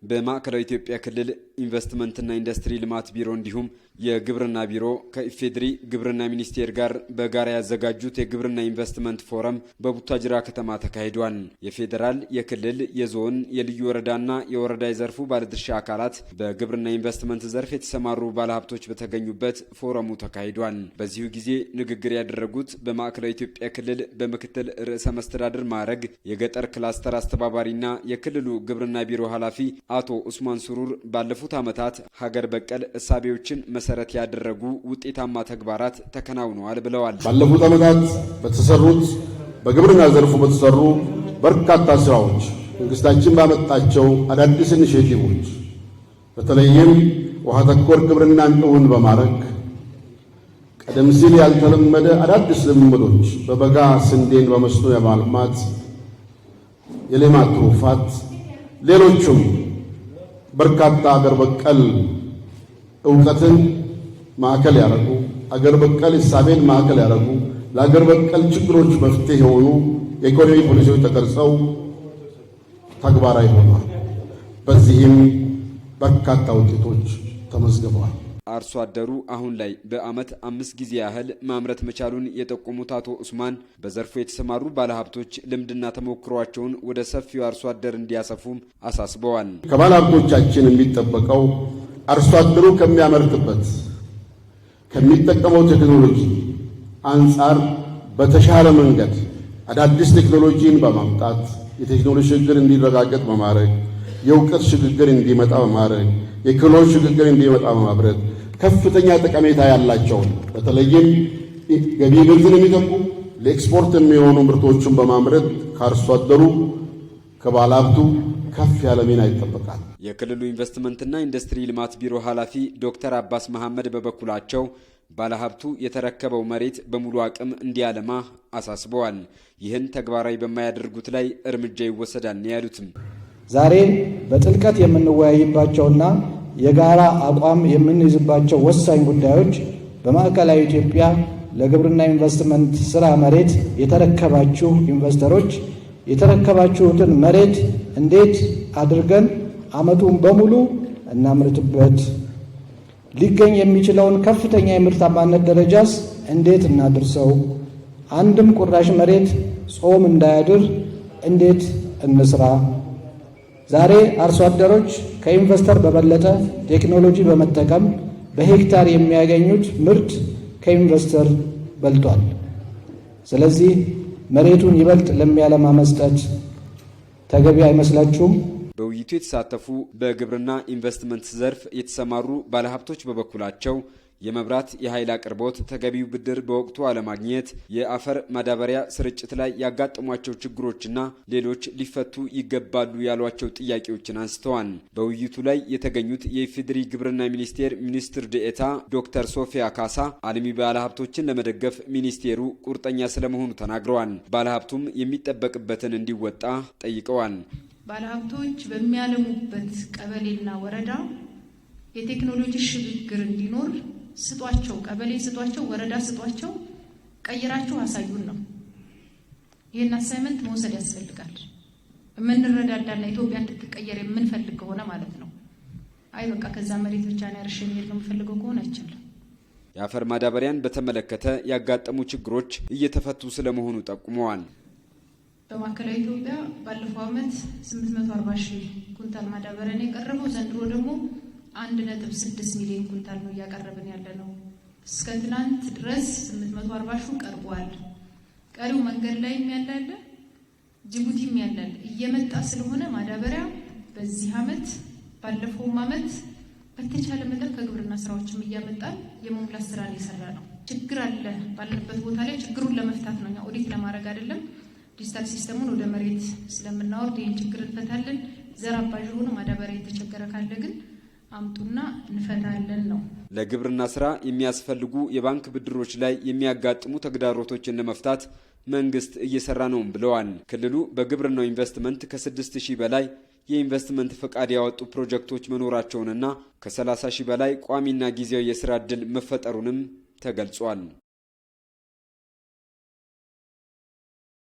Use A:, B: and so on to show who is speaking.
A: በማዕከላዊ ኢትዮጵያ ክልል ኢንቨስትመንትና ኢንዱስትሪ ልማት ቢሮ እንዲሁም የግብርና ቢሮ ከኢፌድሪ ግብርና ሚኒስቴር ጋር በጋራ ያዘጋጁት የግብርና ኢንቨስትመንት ፎረም በቡታጅራ ከተማ ተካሂዷል። የፌዴራል፣ የክልል፣ የዞን፣ የልዩ ወረዳና የወረዳ የዘርፉ ባለድርሻ አካላት በግብርና ኢንቨስትመንት ዘርፍ የተሰማሩ ባለሀብቶች በተገኙበት ፎረሙ ተካሂዷል። በዚሁ ጊዜ ንግግር ያደረጉት በማዕከላዊ ኢትዮጵያ ክልል በምክትል ርዕሰ መስተዳድር ማዕረግ የገጠር ክላስተር አስተባባሪና የክልሉ ግብርና ቢሮ ኃላፊ አቶ ኡስማን ሱሩር ባለፉት ዓመታት ሀገር በቀል እሳቤዎችን መሰረት ያደረጉ ውጤታማ ተግባራት ተከናውነዋል ብለዋል።
B: ባለፉት ዓመታት በግብርና ዘርፉ በተሰሩ በርካታ ስራዎች መንግስታችን ባመጣቸው አዳዲስ ኢኒሼቲቮች በተለይም ውሃ ተኮር ግብርናን እውን በማድረግ ቀደም ሲል ያልተለመደ አዳዲስ ልምዶች በበጋ ስንዴን በመስኖ የማልማት የሌማት ትሩፋት ሌሎችም በርካታ አገር በቀል ዕውቀትን ማዕከል ያደረጉ አገር በቀል እሳቤን ማዕከል ያደረጉ ለአገር በቀል ችግሮች መፍትሄ የሆኑ የኢኮኖሚ ፖሊሲዎች ተቀርጸው ተግባራዊ ሆነዋል። በዚህም በርካታ ውጤቶች ተመዝግበዋል።
A: አርሶ አደሩ አሁን ላይ በዓመት 5 ጊዜ ያህል ማምረት መቻሉን የጠቆሙት አቶ ኡስማን በዘርፉ የተሰማሩ ባለሀብቶች ልምድና ተሞክሯቸውን ወደ ሰፊው አርሶ አደር እንዲያሰፉም አሳስበዋል።
B: ከባለሀብቶቻችን የሚጠበቀው አርሶ አደሩ ከሚያመርትበት ከሚጠቀመው ቴክኖሎጂ አንጻር በተሻለ መንገድ አዳዲስ ቴክኖሎጂን በማምጣት የቴክኖሎጂ ሽግግር እንዲረጋገጥ በማድረግ የእውቀት ሽግግር እንዲመጣ በማድረግ የክህሎት ሽግግር እንዲመጣ በማድረግ ከፍተኛ ጠቀሜታ ያላቸውን በተለይም ገቢ ምርትን የሚተኩ ለኤክስፖርት የሚሆኑ ምርቶችን በማምረት ከአርሶ አደሩ ከባለሀብቱ ከፍ ያለ ሚና ይጠበቃል።
A: የክልሉ ኢንቨስትመንትና ኢንዱስትሪ ልማት ቢሮ ኃላፊ ዶክተር አባስ መሐመድ በበኩላቸው ባለሀብቱ የተረከበው መሬት በሙሉ አቅም እንዲያለማ አሳስበዋል። ይህን ተግባራዊ በማያደርጉት ላይ እርምጃ ይወሰዳል ያሉትም
C: ዛሬ በጥልቀት የምንወያይባቸውና የጋራ አቋም የምንይዝባቸው ወሳኝ ጉዳዮች በማዕከላዊ ኢትዮጵያ ለግብርና ኢንቨስትመንት ስራ መሬት የተረከባችሁ ኢንቨስተሮች የተረከባችሁትን መሬት እንዴት አድርገን ዓመቱን በሙሉ እናምርትበት፣ ሊገኝ የሚችለውን ከፍተኛ የምርታማነት ደረጃስ እንዴት እናድርሰው፣ አንድም ቁራሽ መሬት ጾም እንዳያድር እንዴት እንስራ። ዛሬ አርሶ አደሮች ከኢንቨስተር በበለጠ ቴክኖሎጂ በመጠቀም በሄክታር የሚያገኙት ምርት ከኢንቨስተር በልጧል። ስለዚህ መሬቱን ይበልጥ ለሚያለማ መስጠት ተገቢ አይመስላችሁም?
A: በውይይቱ የተሳተፉ በግብርና ኢንቨስትመንት ዘርፍ የተሰማሩ ባለሀብቶች በበኩላቸው የመብራት የኃይል አቅርቦት፣ ተገቢው ብድር በወቅቱ አለማግኘት፣ የአፈር ማዳበሪያ ስርጭት ላይ ያጋጠሟቸው ችግሮችና ሌሎች ሊፈቱ ይገባሉ ያሏቸው ጥያቄዎችን አንስተዋል። በውይይቱ ላይ የተገኙት የኢፌዴሪ ግብርና ሚኒስቴር ሚኒስትር ዴኤታ ዶክተር ሶፊያ ካሳ አልሚ ባለሀብቶችን ለመደገፍ ሚኒስቴሩ ቁርጠኛ ስለመሆኑ ተናግረዋል። ባለሀብቱም የሚጠበቅበትን እንዲወጣ ጠይቀዋል።
D: ባለሀብቶች በሚያለሙበት ቀበሌና ወረዳ የቴክኖሎጂ ሽግግር እንዲኖር ስጧቸው፣ ቀበሌ ስጧቸው፣ ወረዳ ስጧቸው፣ ቀይራችሁ አሳዩን ነው። ይህን አሳይመንት መውሰድ ያስፈልጋል። የምንረዳዳና ኢትዮጵያ እንድትቀየር የምንፈልግ ከሆነ ማለት ነው። አይ በቃ ከዛ መሬት ብቻ ነው ያርሽ የሚል ነው የምፈልገው ከሆነ አይቻልም።
A: የአፈር ማዳበሪያን በተመለከተ ያጋጠሙ ችግሮች እየተፈቱ ስለመሆኑ ጠቁመዋል።
D: በማዕከላዊ ኢትዮጵያ ባለፈው ዓመት 840 ሺህ ኩንታል ማዳበሪያ ነው የቀረበው። ዘንድሮ ደግሞ 1.6 ሚሊዮን ኩንታል ነው እያቀረብን ያለ ነው። እስከ ትናንት ድረስ 840 ሺህ ቀርቧል። ቀሪው መንገድ ላይ ያላለ ጅቡቲም ያላለ እየመጣ ስለሆነ ማዳበሪያ በዚህ ዓመት ባለፈው ዓመት በተቻለ መጠን ከግብርና ስራዎችም እያመጣን የመሙላት ስራ ነው የሰራ ነው። ችግር አለ ባለበት ቦታ ላይ ችግሩን ለመፍታት ነው። እኛ ኦዲት ለማድረግ አይደለም። ዲጂታል ሲስተሙን ወደ መሬት ስለምናወርድ ይህን ችግር እንፈታለን። ዘር አባዥ ሆኖ ማዳበሪያ የተቸገረ ካለ ግን አምጡና እንፈታለን ነው።
A: ለግብርና ስራ የሚያስፈልጉ የባንክ ብድሮች ላይ የሚያጋጥሙ ተግዳሮቶችን ለመፍታት መንግስት እየሰራ ነው ብለዋል። ክልሉ በግብርናው ኢንቨስትመንት ከ6000 በላይ የኢንቨስትመንት ፈቃድ ያወጡ ፕሮጀክቶች መኖራቸውንና ከ30,000 በላይ ቋሚና ጊዜያዊ የስራ ዕድል መፈጠሩንም ተገልጿል።